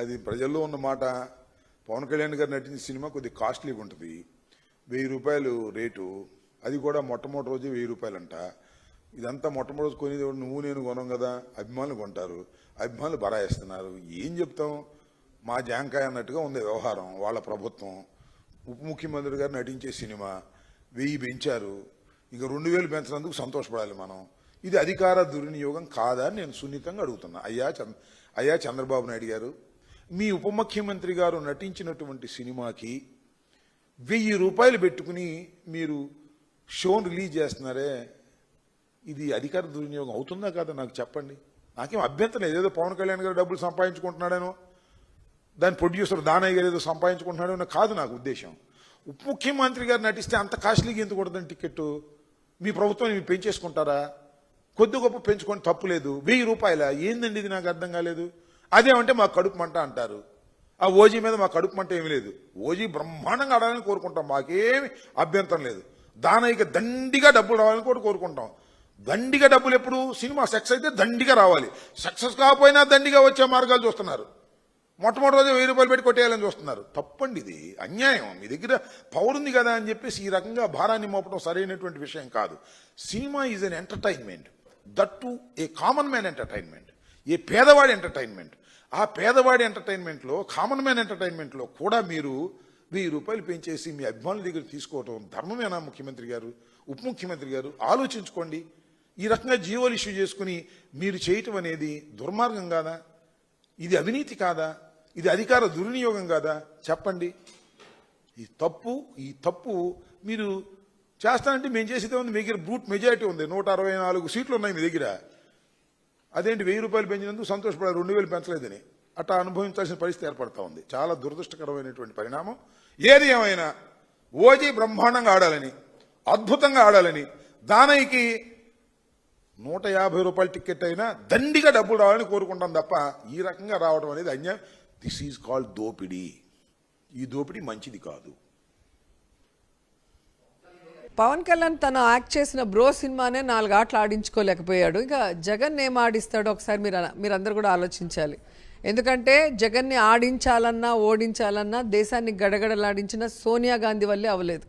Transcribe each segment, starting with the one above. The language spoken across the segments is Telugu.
అది ప్రజల్లో ఉన్న మాట. పవన్ కళ్యాణ్ గారు నటించిన సినిమా కొద్దిగా కాస్ట్లీగా ఉంటుంది. 1000 రూపాయలు రేటు, అది కూడా మొట్టమొదటి రోజు 1000 రూపాయలంట. ఇదంతా మొట్టమొదటి రోజు కొనేది నువ్వు నేను కొనం కదా, అభిమానులు కొంటారు, అభిమానులు బరాయిస్తున్నారు. ఏం చెప్తాం, మా జాంకాయ అన్నట్టుగా ఉంది వ్యవహారం. వాళ్ళ ప్రభుత్వం, ఉప ముఖ్యమంత్రి గారు నటించే సినిమా 1000 పెంచారు, ఇక 2000 పెంచినందుకు సంతోషపడాలి మనం. ఇది అధికార దుర్వినియోగం కాదా అని నేను సున్నితంగా అడుగుతున్నా. అయ్యా చంద్రబాబు నాయుడు గారు, మీ ఉప ముఖ్యమంత్రి గారు నటించినటువంటి సినిమాకి 1000 రూపాయలు పెట్టుకుని మీరు షోను రిలీజ్ చేస్తున్నారే, ఇది అధికార దుర్వినియోగం అవుతుందా కాదా నాకు చెప్పండి. నాకేం అభ్యంతరం లేదు. ఏదో పవన్ కళ్యాణ్ గారు డబ్బులు సంపాదించుకుంటున్నాడేనో, దాని ప్రొడ్యూసర్ దానయ్య గారు ఏదో సంపాదించుకుంటున్నాడేనో కాదు నాకు ఉద్దేశం. ఉప ముఖ్యమంత్రి గారు నటిస్తే అంత కాస్ట్లీగా ఎందుకు కొడదండి టికెట్? మీ ప్రభుత్వం మీరు పెంచేసుకుంటారా? కొద్ది గొప్ప పెంచుకొని తప్పు లేదు. 1000 రూపాయల ఏందండి ఇది, నాకు అర్థం కాలేదు. అదేమంటే మా కడుపు మంట అంటారు. ఆ ఓజీ మీద మా కడుపు మంట ఏమి లేదు. ఓజీ బ్రహ్మాండంగా ఆడాలని కోరుకుంటాం, మాకేమి అభ్యంతరం లేదు. దానయ్యకి దండిగా డబ్బులు రావాలని కూడా కోరుకుంటాం. దండిగా డబ్బులు ఎప్పుడు సినిమా సక్సెస్ అయితే దండిగా రావాలి, సక్సెస్ కాకపోయినా దండిగా వచ్చే మార్గాలు చూస్తున్నారు. మొట్టమొదటి రోజు 1000 రూపాయలు పెట్టి కొట్టేయాలని చూస్తున్నారు. తప్పండి, ఇది అన్యాయం. మీ దగ్గర పవర్ ఉంది కదా అని చెప్పేసి ఈ రకంగా భారాన్ని మోపడం సరైనటువంటి విషయం కాదు. Cinema is an entertainment, that to a common man entertainment, a పేదవాడి ఎంటర్టైన్మెంట్. ఆ పేదవాడి ఎంటర్టైన్మెంట్లో, కామన్ మ్యాన్ ఎంటర్టైన్మెంట్లో కూడా మీరు 1000 రూపాయలు పెంచేసి మీ అభిమానుల దగ్గర తీసుకోవటం ధర్మమేనా? ముఖ్యమంత్రి గారు, ఉప ముఖ్యమంత్రి గారు ఆలోచించుకోండి. ఈ రకంగా జీవోలు ఇష్యూ చేసుకుని మీరు చేయటం అనేది దుర్మార్గం కాదా? ఇది అవినీతి కాదా? ఇది అధికార దుర్వినియోగం కాదా? చెప్పండి. ఈ తప్పు మీరు చేస్తానంటే మేము చేసేదే ఉంది. మీ దగ్గర బ్రూట్ మెజారిటీ ఉంది, 164 సీట్లు ఉన్నాయి మీ దగ్గర. అదేంటి 1000 రూపాయలు పెంచినందుకు సంతోషపడాలి, 2000 పెంచలేదని అట్లా అనుభవించాల్సిన పరిస్థితి ఏర్పడతా ఉంది. చాలా దురదృష్టకరమైనటువంటి పరిణామం. ఏది ఏమైనా ఓజీ బ్రహ్మాండంగా ఆడాలని, అద్భుతంగా ఆడాలని, దానయ్యకి 150 రూపాయల టికెట్ అయినా దండిగా డబ్బులు రావాలని కోరుకుంటాం తప్ప ఈ రకంగా రావడం అనేది అన్యాయం. దిస్ ఈజ్ కాల్డ్ దోపిడీ. ఈ దోపిడీ మంచిది కాదు. పవన్ కళ్యాణ్ తను యాక్ట్ చేసిన బ్రో సినిమానే 4 ఆటలు ఆడించుకోలేకపోయాడు. ఇంకా జగన్ ఏం ఆడిస్తాడో ఒకసారి మీరందరూ కూడా ఆలోచించాలి. ఎందుకంటే జగన్ని ఆడించాలన్నా ఓడించాలన్నా దేశాన్ని గడగడలాడించిన సోనియా గాంధీ వల్లే అవ్వలేదు.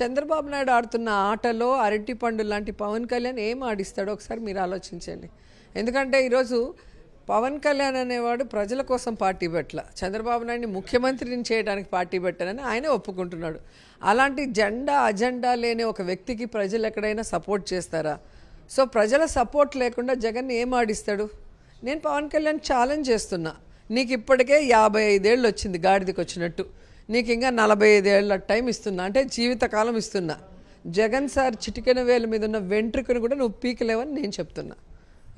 చంద్రబాబు నాయుడు ఆడుతున్న ఆటలో అరటిపండు లాంటి పవన్ కళ్యాణ్ ఏం ఆడిస్తాడో ఒకసారి మీరు ఆలోచించండి. ఎందుకంటే ఈరోజు పవన్ కళ్యాణ్ అనేవాడు ప్రజల కోసం పార్టీ పెట్టల, చంద్రబాబు నాయుడిని ముఖ్యమంత్రిని చేయడానికి పార్టీ పెట్టానని ఆయనే ఒప్పుకుంటున్నాడు. అలాంటి అజెండా లేని ఒక వ్యక్తికి ప్రజలు ఎక్కడైనా సపోర్ట్ చేస్తారా? సో ప్రజల సపోర్ట్ లేకుండా జగన్ ఏం ఆడిస్తాడు? నేను పవన్ కళ్యాణ్ ఛాలెంజ్ చేస్తున్నా, నీకు ఇప్పటికే 55 ఏళ్ళు వచ్చింది గాడిదకి వచ్చినట్టు, నీకు ఇంకా 45 ఏళ్ళ టైం ఇస్తున్నా, అంటే జీవితకాలం ఇస్తున్నా. జగన్ సార్ చిటికెన వేలు మీద ఉన్న వెంట్రుకను కూడా నువ్వు పీకలేవని నేను చెప్తున్నా.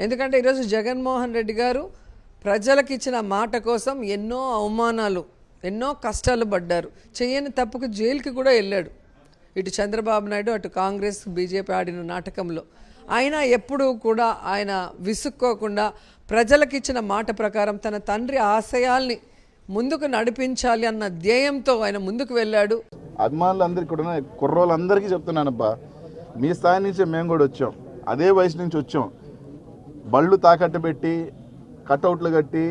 ఎందుకంటే ఈరోజు జగన్మోహన్ రెడ్డి గారు ప్రజలకు ఇచ్చిన మాట కోసం ఎన్నో అవమానాలు, ఎన్నో కష్టాలు పడ్డారు. చేయని తప్పుకు జైలుకి కూడా వెళ్ళాడు. ఇటు చంద్రబాబు నాయుడు, అటు కాంగ్రెస్ బీజేపీ ఆడిన నాటకంలో అయినా ఎప్పుడూ కూడా ఆయన విసుక్కోకుండా ప్రజలకు ఇచ్చిన మాట ప్రకారం తన తండ్రి ఆశయాల్ని ముందుకు నడిపించాలి అన్న ధ్యేయంతో ఆయన ముందుకు వెళ్ళాడు. అభిమానులందరికీ కూడా, కుర్రోళ్ళందరికీ చెప్తున్నానబ్బా, మీ స్థాయి నుంచే మేము కూడా వచ్చాం, అదే వయసు నుంచి వచ్చాం. బళ్ళు తాకట్టు పెట్టి కట్అవుట్లు కట్టి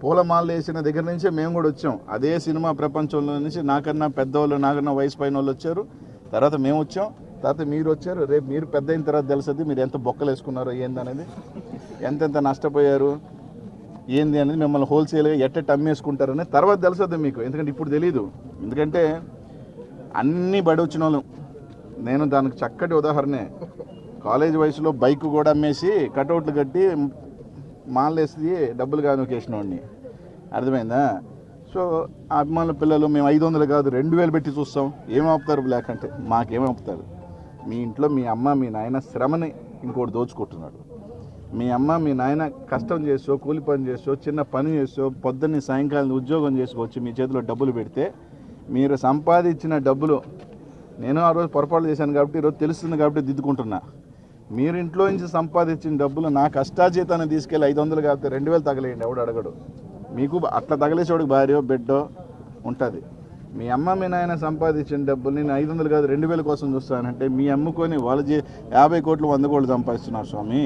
పూలమాలలు వేసిన దగ్గర నుంచే మేము కూడా వచ్చాం. అదే సినిమా ప్రపంచంలో నుంచి నాకన్నా పెద్దవాళ్ళు, నాకన్నా వయసు పైన వాళ్ళు వచ్చారు, తర్వాత మేము వచ్చాం, తర్వాత మీరు వచ్చారు. రేపు మీరు పెద్ద అయిన తర్వాత తెలుస్తుంది మీరు ఎంత బొక్కలు వేసుకున్నారో ఏంది అనేది, ఎంతెంత నష్టపోయారు ఏంది అనేది, మిమ్మల్ని హోల్సేల్గా ఎట్టెట్ అమ్మేసుకుంటారని తర్వాత తెలుస్తుంది మీకు. ఎందుకంటే ఇప్పుడు తెలీదు. ఎందుకంటే అన్నీ బడి వచ్చిన వాళ్ళు, నేను దానికి చక్కటి ఉదాహరణే. కాలేజ్ వయసులో బైక్ కూడా అమ్మేసి కట్అవుట్లు కట్టి మాలేసి డబ్బులు కానుకేసిన వాడిని, అర్థమైందా? సో అభిమానుల పిల్లలు మేము 500 కాదు 2000 పెట్టి చూస్తాం, ఏమాపుతారు బ్లాక్ అంటే? మాకేమాపుతారు? మీ ఇంట్లో మీ అమ్మ మీ నాయన శ్రమని ఇంకోటి దోచుకుంటున్నాడు. మీ అమ్మ మీ నాయన కష్టం చేసో, కూలి పని చేసో, చిన్న పని చేసో, పొద్దున్నే సాయంకాలం ఉద్యోగం చేసుకోవచ్చు, మీ చేతిలో డబ్బులు పెడితే మీరు సంపాదించిన డబ్బులు, నేను ఆ రోజు పొరపాటు చేశాను కాబట్టి ఈరోజు తెలుస్తుంది కాబట్టి దిద్దుకుంటున్నా. మీరు ఇంట్లో నుంచి సంపాదించిన డబ్బులు నా కష్టాజీతాన్ని తీసుకెళ్ళి 500 కాకపోతే 2000 తగలేయండి, ఎవడు అడగడు. మీకు అట్లా తగలేసేవాడికి భార్యో బిడ్డో ఉంటుంది. మీ అమ్మ మీ నాయన సంపాదించిన డబ్బులు నేను 500 కాదు 2000 కోసం చూస్తానంటే మీ అమ్ముకొని వాళ్ళు 50 కోట్లు 100 కోట్లు సంపాదిస్తున్నారు స్వామి.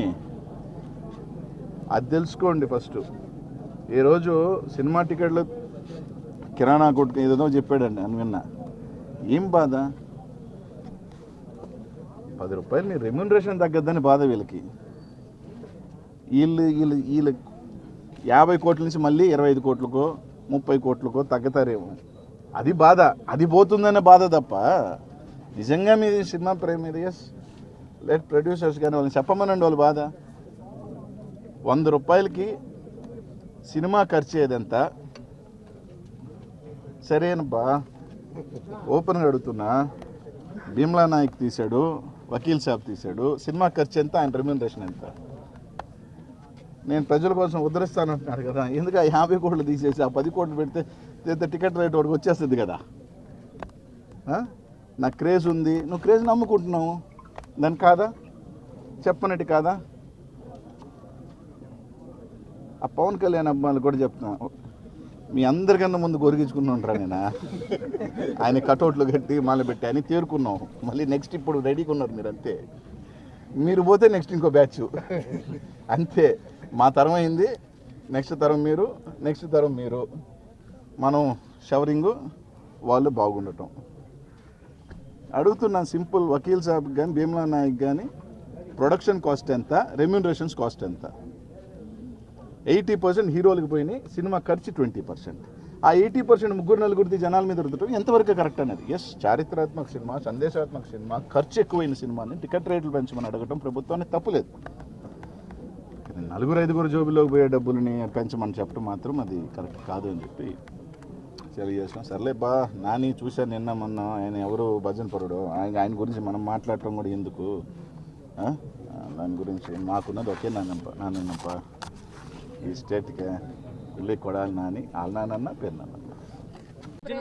అది తెలుసుకోండి ఫస్ట్. ఈరోజు సినిమా టికెట్లు కిరాణా కొట్టుకు ఏదో చెప్పాడండి అని విన్నా. ఏం బాధ? 10 రూపాయలు నీ రెమ్యూనరేషన్ తగ్గద్దని బాధ వీళ్ళకి. వీళ్ళు 50 కోట్ల నుంచి మళ్ళీ 25 కోట్లకో 30 కోట్లకో తగ్గుతారేమో, అది బాధ. అది పోతుందనే బాధ తప్ప నిజంగా మీది సినిమా ప్రేమ ఇది. ఎస్, లెట్ ప్రొడ్యూసర్స్ కానీ వాళ్ళని చెప్పమనండి వాళ్ళ బాధ. 100 రూపాయలకి సినిమా ఖర్చు ఏదంత? సరేనబ్బా, ఓపెన్గా అడుగుతున్నా. భీమ్లా నాయక్ తీశాడు, వకీల్ సాబ్ తీశాడు, సినిమా ఖర్చు ఎంత, ఆయన రెమ్యూనరేషన్ ఎంత? నేను ప్రజల కోసం ఉద్ధరిస్తానంటున్నాడు కదా, ఎందుకు ఆ 50 కోట్లు తీసేసి ఆ 10 కోట్లు పెడితే టికెట్ రేట్ వాడికి వచ్చేస్తుంది కదా. నాకు క్రేజ్ ఉంది, నువ్వు క్రేజ్ నమ్ముకుంటున్నావు, దాని కాదా? చెప్పనట్టు కాదా? ఆ పవన్ కళ్యాణ్ అబ్బాయిలు కూడా చెప్తున్నా, మీ అందరికన్నా ముందు గొరిగించుకుని ఉంటారా నేను? ఆయన కటౌట్లు కట్టి మాల పెట్టి అని తేరుకున్నాం. మళ్ళీ నెక్స్ట్ ఇప్పుడు రెడీగా ఉన్నారు మీరు. అంతే, మీరు పోతే నెక్స్ట్ ఇంకో బ్యాచ్ అంతే. మా తరం అయింది, నెక్స్ట్ తరం మీరు, నెక్స్ట్ తరం మీరు. మనం షవరింగు, వాళ్ళు బాగుండటం. అడుగుతున్నాను సింపుల్. వకీల్ సాబ్ కానీ భీమ్లా నాయక్ కానీ ప్రొడక్షన్ కాస్ట్ ఎంత, రెమ్యూనరేషన్స్ కాస్ట్ ఎంత? 80% హీరోలకు పోయినాయి, సినిమా ఖర్చు 20%. ఆ 80% 3-4 జనాల మీద రుద్దటం ఎంతవరకు కరెక్ట్ అనేది? ఎస్, చారిత్రాత్మక సినిమా, సందేశాత్మక సినిమా, ఖర్చు ఎక్కువైన సినిమాని టికెట్ రేట్లు పెంచమని అడగటం ప్రభుత్వాన్ని తప్పులేదు. 4-5 జోబులోకి పోయే డబ్బులని పెంచమని చెప్పడం మాత్రం అది కరెక్ట్ కాదు అని చెప్పి తెలియజేస్తాం. సర్లే బా, నాని చూశాను నిన్న మొన్న, ఆయన ఎవరు భజన పరుడు, ఆయన గురించి మనం మాట్లాడటం కూడా ఎందుకు? దాని గురించి మాకున్నది ఒకే నాన్నప్ప ఈ స్టేట్కి వెళ్ళి కొడాలి నాని, వాళ్ళ నాన్న పేరు నాన్న.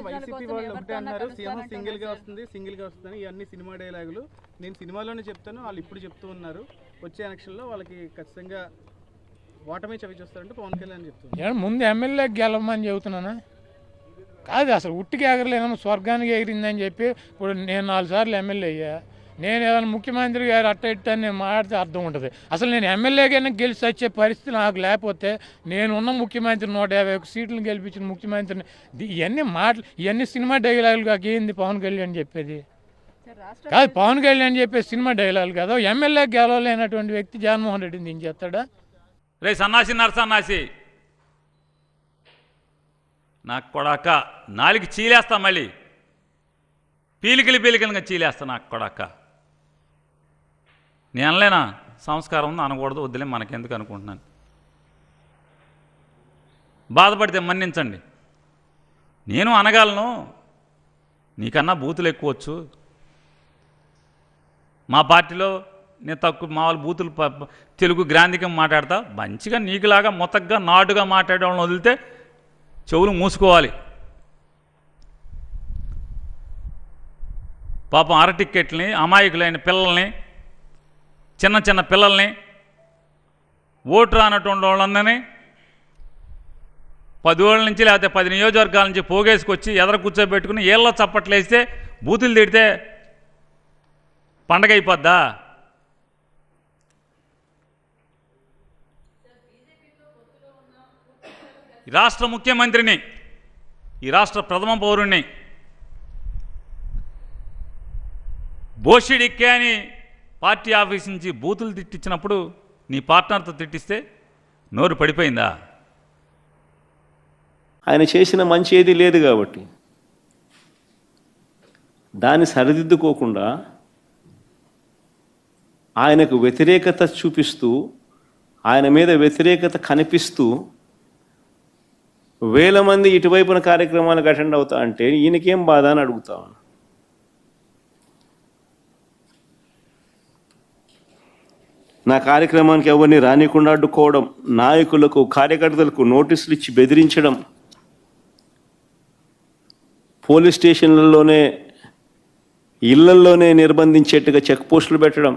వైసీపీ వాళ్ళు ఒకటే అన్నారు, సీఎం సింగిల్ గా వస్తుందని. ఇవన్నీ సినిమా డైలాగులు. నేను సినిమాలోనే చెప్తాను, వాళ్ళు ఇప్పుడు చెప్తూ ఉన్నారు. వచ్చే ఎలక్షన్లో వాళ్ళకి ఖచ్చితంగా ఓటమి చవి చూస్తారంటే పవన్ కళ్యాణ్ చెప్తున్నారు. ముందు ఎమ్మెల్యే గెలవమని చెబుతున్నానా? కాదు, అసలు ఉట్టికి ఎగరలేను, స్వర్గానికి ఎగిరిందని చెప్పి ఇప్పుడు నేను 4 సార్లు ఎమ్మెల్యే అయ్యా. నేను ఏదైనా ముఖ్యమంత్రి గారు అట్ట ఇట్ట అని నేను మాట్లాడితే అర్థం ఉంటుంది. అసలు నేను ఎమ్మెల్యేగానే గెలిచి వచ్చే పరిస్థితి నాకు లేకపోతే, నేనున్న ముఖ్యమంత్రి 151 సీట్లను గెలిపించిన ముఖ్యమంత్రిని ఇవన్నీ సినిమా డైలాగులు కాక ఏంది పవన్ కళ్యాణ్ చెప్పేది? కాదు, పవన్ కళ్యాణ్ చెప్పే సినిమా డైలాగులు కదా. ఎమ్మెల్యే గెలవలేనటువంటి వ్యక్తి జగన్మోహన్ రెడ్డిని దించేస్తాడా? రే సన్నాసి నరసన్నాసి, నాకు కొడాక నాలుగు చీలేస్తా, మళ్ళీ పీలికలుగా చీలేస్తా నాకు కొడాక. నేను అనలేనా? సంస్కారం ఉంది, అనకూడదు, వద్దులే మనకెందుకు అనుకుంటున్నాను. బాధపడితే మన్నించండి. నేను అనగలను, నీకన్నా బూతులు ఎక్కువచ్చు. మా పార్టీలో నేను తక్కువ, మా వాళ్ళు బూతులు తెలుగు గ్రాంధికం మాట్లాడతా. మంచిగా నీకులాగా మొత్తగా నాటుగా మాట్లాడే వాళ్ళని వదిలితే చెవులు మూసుకోవాలి. పాపం అరటిక్కెట్లని, అమాయకులైన పిల్లల్ని, చిన్న పిల్లల్ని, ఓటు రానటువంటి వాళ్ళందరినీ 10 ఏళ్ళ నుంచి లేకపోతే 10 నియోజకవర్గాల నుంచి పోగేసుకొచ్చి ఎదర కూర్చోబెట్టుకుని ఏళ్ళ చప్పట్లు వేస్తే, బూతులు తిడితే పండగ అయిపోద్దా? ఈ రాష్ట్ర ముఖ్యమంత్రిని, ఈ రాష్ట్ర ప్రథమ పౌరుణ్ణి బోషిడిక్కే అని పార్టీ ఆఫీస్ నుంచి బూతులు తిట్టించినప్పుడు నీ పార్ట్నర్తో తిట్టిస్తే నోరు పడిపోయిందా? ఆయన చేసిన మంచి ఏది లేదు కాబట్టి దాన్ని సరిదిద్దుకోకుండా ఆయనకు వ్యతిరేకత చూపిస్తూ, ఆయన మీద వ్యతిరేకత కనిపిస్తూ వేల మంది ఇటువైపున కార్యక్రమాలకు అటెండ్ అవుతా అంటే ఈయనకేం బాధ అని అడుగుతా. నా కార్యక్రమానికి ఎవరిని రానికుండా అడ్డుకోవడం, నాయకులకు కార్యకర్తలకు నోటీసులు ఇచ్చి బెదిరించడం, పోలీస్ స్టేషన్లలోనే ఇళ్లల్లోనే నిర్బంధించేట్టుగా చెక్ పోస్టులు పెట్టడం,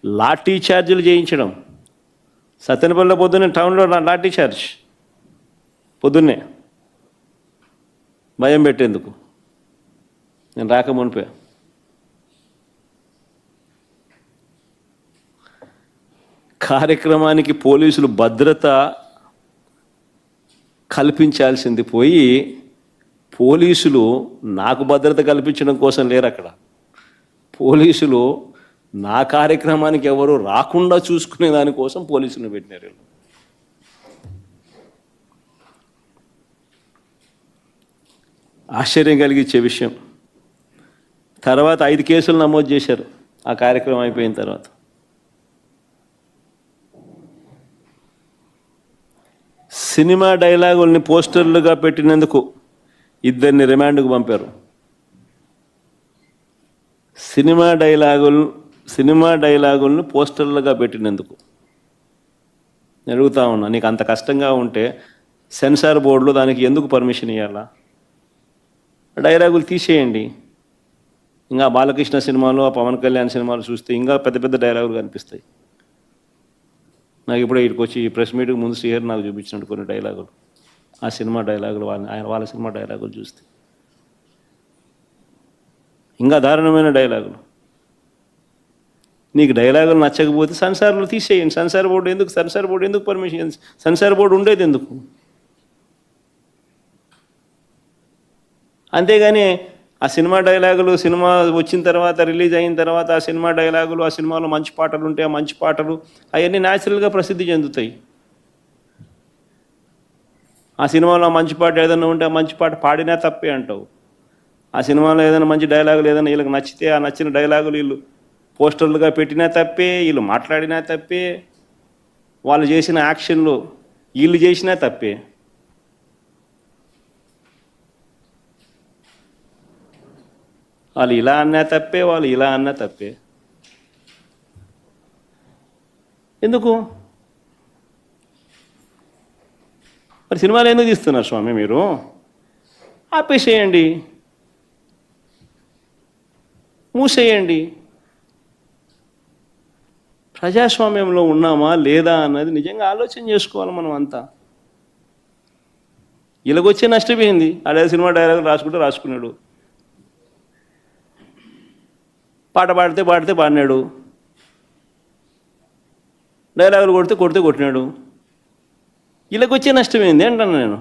లాఠీ ఛార్జీలు చేయించడం. సత్తెనపల్లిలో పొద్దున్నే టౌన్లో లాఠీ ఛార్జ్, పొద్దున్నే భయం పెట్టేందుకు. నేను రాకమునిపే కార్యక్రమానికి పోలీసులు భద్రత కల్పించాల్సింది పోయి పోలీసులు నాకు భద్రత కల్పించడం కోసం లేరు అక్కడ. పోలీసులు నా కార్యక్రమానికి ఎవరు రాకుండా చూసుకునే దానికోసం పోలీసులను పెట్టినారు. ఆశ్చర్యం కలిగించే విషయం. తర్వాత 5 కేసులు నమోదు చేశారు ఆ కార్యక్రమం అయిపోయిన తర్వాత. సినిమా డైలాగుల్ని పోస్టర్లుగా పెట్టినందుకు 2 రిమాండ్కు పంపారు. సినిమా డైలాగులను పోస్టర్లుగా పెట్టినందుకు. నేను అడుగుతా ఉన్నా, నీకు అంత కష్టంగా ఉంటే సెన్సార్ బోర్డులో దానికి ఎందుకు పర్మిషన్ ఇవ్వాలా? డైలాగులు తీసేయండి. ఇంకా బాలకృష్ణ సినిమాలు, ఆ పవన్ కళ్యాణ్ సినిమాలు చూస్తే ఇంకా పెద్ద పెద్ద డైలాగులు కనిపిస్తాయి. నాకు ఇప్పుడే ఇక్కడికి వచ్చి ప్రెస్ మీట్కి ముందు శ్రీహరి నాకు చూపించినట్టు కొన్ని డైలాగులు, ఆ సినిమా డైలాగులు, వాళ్ళ సినిమా డైలాగులు చూస్తే ఇంకా దారుణమైన డైలాగులు. నీకు డైలాగులు నచ్చకపోతే సెన్సార్లు తీసేయండి. సెన్సార్ బోర్డు ఎందుకు పర్మిషన్? సెన్సార్ బోర్డు ఉండేది ఎందుకు? అంతేగాని ఆ సినిమా డైలాగులు సినిమా వచ్చిన తర్వాత, రిలీజ్ అయిన తర్వాత ఆ సినిమా డైలాగులు, ఆ సినిమాలో మంచి పాటలు ఉంటే ఆ మంచి పాటలు అవన్నీ న్యాచురల్గా ప్రసిద్ధి చెందుతాయి. ఆ సినిమాలో మంచి పాట ఏదైనా ఉంటే ఆ మంచి పాట పాడినా తప్పే అంటావు. ఆ సినిమాలో ఏదైనా మంచి డైలాగులు ఏదైనా వీళ్ళకి నచ్చితే ఆ నచ్చిన డైలాగులు వీళ్ళు పోస్టర్లుగా పెట్టినా తప్పే, వీళ్ళు మాట్లాడినా తప్పే, వాళ్ళు చేసిన యాక్షన్లు వీళ్ళు చేసినా తప్పే. వాళ్ళు ఇలా అన్నా తప్పే, వాళ్ళు ఇలా అన్నా తప్పే. ఎందుకు మరి సినిమాలు ఎందుకు తీస్తున్నారు స్వామి మీరు? ఆపేసేయండి, మూసేయండి. ప్రజాస్వామ్యంలో ఉన్నామా లేదా అన్నది నిజంగా ఆలోచన చేసుకోవాలి మనం అంతా. ఇలాగొచ్చే నష్టపోయింది. అదే సినిమా డైలాగులు రాసుకున్నాడు, పాట పాడితే పాడినాడు, డైలాగులు కొడితే కొట్టినాడు. ఇలాగొచ్చే నష్టమైంది అంటాను నేను.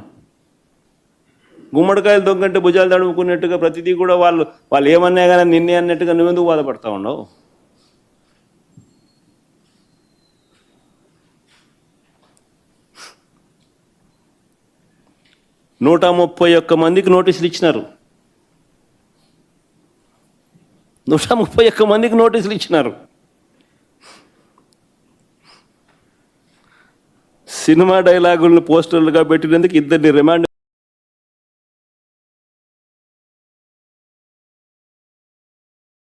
గుమ్మడికాయలు దొంగంటే భుజాలు తడుముకున్నట్టుగా ప్రతిదీ కూడా వాళ్ళు ఏమన్నా కానీ నిన్నే అన్నట్టుగా నువ్వెందుకు బాధపడతా ఉండవు? నూట 131 మందికి నోటీసులు ఇచ్చినారు. 131 మందికి నోటీసులు ఇచ్చినారు. సినిమా డైలాగులను పోస్టర్లుగా పెట్టినందుకు 2 రిమాండ్